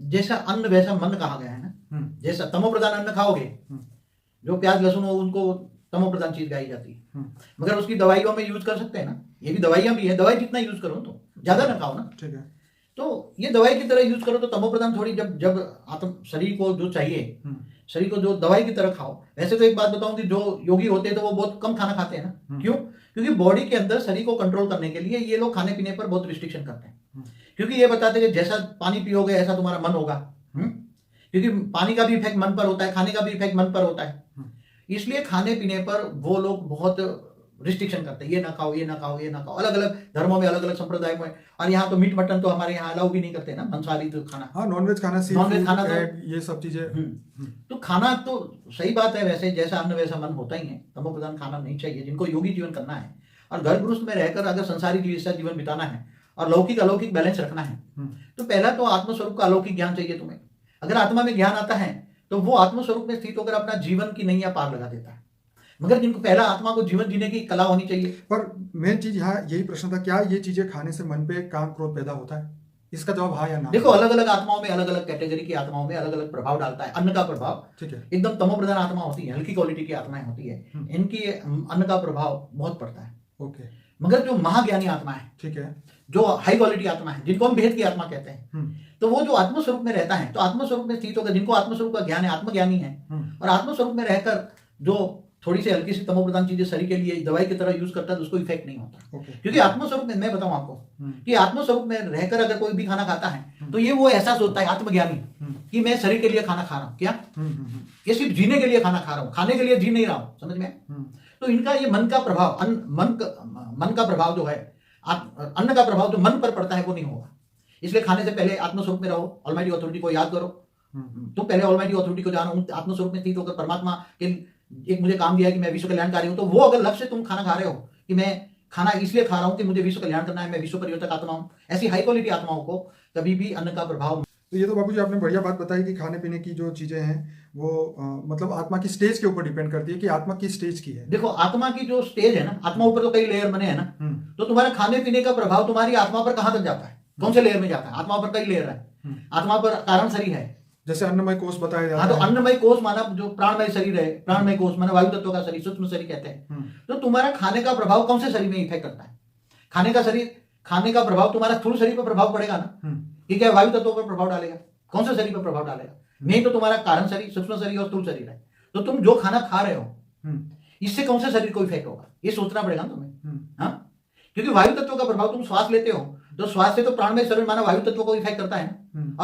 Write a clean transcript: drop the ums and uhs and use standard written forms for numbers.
जैसा अन्न वैसा मन कहा गया है ना। जैसा तमो प्रधान अन्न खाओगे, जो प्याज लहसुन हो उनको तमो प्रधान चीज गाई जाती है, मगर उसकी दवाइयों में यूज कर सकते हैं ना। ये भी दवाइयां भी है, दवाई जितना यूज करो तो ज्यादा ना खाओ ना। ठीक है। तो ये दवाई की तरह यूज करो तो तमो प्रधान थोड़ी, जब जब आत्म शरीर को जो चाहिए, शरीर को जो दवाई की तरह खाओ। वैसे तो एक बात बताऊं कि जो योगी होते हैं तो वो बहुत कम खाना खाते हैं ना। क्यों? क्योंकि बॉडी के अंदर शरीर को कंट्रोल करने के लिए ये लोग खाने पीने पर बहुत रिस्ट्रिक्शन करते हैं, क्योंकि ये बताते हैं कि जैसा पानी पियोगे ऐसा तुम्हारा मन होगा। क्योंकि पानी का भी इफेक्ट मन पर होता है, खाने का भी इफेक्ट मन पर होता है। इसलिए खाने पीने पर वो लोग बहुत रिस्ट्रिक्शन करते हैं, ये ना खाओ, ये ना खाओ, ये ना खाओ। अलग अलग धर्मों में, अलग अलग संप्रदाय में। और यहाँ तो मीट मटन तो हमारे यहाँ अलाउ भी नहीं करते ना, मांसाहारी तो खाना। हाँ, नॉनवेज खाना, नॉनवेज खाना तो ये सब चीजें। तो खाना तो सही बात है, वैसे जैसा अन्न वैसा मन होता ही है। तमो प्रधान खाना नहीं चाहिए जिनको योगी जीवन करना है। और घर गृहस्थ में रहकर अगर संसारी जीवन बिताना है और लौकिक अलौकिक बैलेंस रखना है, तो पहला तो आत्मस्वरूप का अलौकिक ज्ञान चाहिए तुम्हें। अगर आत्मा में ज्ञान आता है तो वो आत्मस्वरूप में स्थित होकर अपना जीवन की नैया पार लगा देता है। मगर जिनको पहला आत्मा को जीवन जीने की कला होनी चाहिए। पर मेन चीज यहाँ यही प्रश्न था, क्या ये चीजें खाने से मन पे काम क्रोध पैदा होता है? इसका जवाब हाँ या ना। देखो, अलग अलग आत्माओं में, अलग अलग कैटेगरी की आत्माओं में अलग अलग प्रभाव डालता है अन्न का प्रभाव। ठीक है। एकदम तमो प्रधान आत्मा होती है, हल्की क्वालिटी की आत्माएं होती है, इनकी अन्न का प्रभाव बहुत पड़ता है। ओके। मगर जो महाज्ञानी आत्मा है, ठीक है, जो हाई क्वालिटी आत्मा है, जिनको हम भेद की आत्मा कहते हैं, तो वो जो आत्मस्वरूप में रहता है, तो आत्मस्वरूप में स्थित होकर जिनको आत्मस्वरूप का ज्ञान है, आत्मज्ञानी है, और आत्मस्वरूप में रहकर जो थोड़ी सी हल्की सी तमो प्रधान चीजें शरीर के लिए दवाई की तरह यूज करता है, तो उसको इफेक्ट नहीं होता। क्योंकि आत्मस्वरूप में, मैं बताऊं आपको कि आत्मस्वरूप में रहकर अगर कोई भी खाना खाता है तो ये वो एहसास होता है आत्मज्ञानी कि मैं शरीर के लिए खाना खा रहा हूं। क्या ये सिर्फ जीने के लिए खाना खा रहा हूं, खाने के लिए जी नहीं रहा हूं, समझ में? तो इनका ये मन का प्रभाव, मन का प्रभाव जो है, अन्न का प्रभाव जो मन पर पड़ता है वो नहीं होगा। इसलिए खाने से पहले आत्मस्वरूप में रहो, ऑलमाइटी अथॉरिटी को याद करो। तुम पहले ऑलमाइटी अथॉरिटी को जानो, आत्मस्वरूप में स्थित होकर परमात्मा के एक मुझे काम दिया है कि मैं विश्व कल्याणकारी हूं, तो वो अगर लक्ष्य तुम खाना खा रहे हो कि मैं खाना इसलिए खा रहा हूं कि मुझे विश्व कल्याण करना है, मैं विश्व परिवर्तक आत्मा हूं, ऐसी हाई क्वालिटी आत्माओं को कभी भी अन्न का प्रभाव। तो ये तो बाबू जी आपने बढ़िया बात बताई कि खाने पीने की जो चीजें हैं वो मतलब आत्मा की स्टेज के ऊपर डिपेंड करती है कि आत्मा की स्टेज की है। देखो, आत्मा की जो स्टेज है ना, आत्मा ऊपर तो कई लेयर बने हैं ना, तो तुम्हारे खाने पीने का प्रभाव तुम्हारी आत्मा पर कहां तक जाता है, कौन से लेयर में जाता है? आत्मा पर कई लेयर है। आत्मा पर कारण शरीर है, जैसे अन्नमय कोष बताया जाता है। तो अन्नमय कोष माना जो प्राणमय शरीर है, प्राणमय कोष माना वायु तत्व का शरीर, सूक्ष्म शरीर कहते हैं। तो तुम्हारा खाने का प्रभाव कौन से शरीर में इफेक्ट करता है? खाने का प्रभाव तुम्हारा स्थूल शरीर पर प्रभाव पड़ेगा ना, कि क्या वायु तत्व पर प्रभाव डालेगा? कौन से शरीर पर प्रभाव डालेगा? नहीं तो तुम्हारा कारण शरीर, सूक्ष्म शरीर और स्थूल शरीर है। तो तुम जो खाना खा रहे हो इससे कौन से शरीर को इफेक्ट होगा, ये सोचना पड़ेगा ना तुम्हें। हाँ, क्योंकि वायु तत्व का प्रभाव तुम श्वास लेते हो, तो श्वास से तो प्राणमय शरीर माना वायु तत्व को इफेक्ट करता है ना। और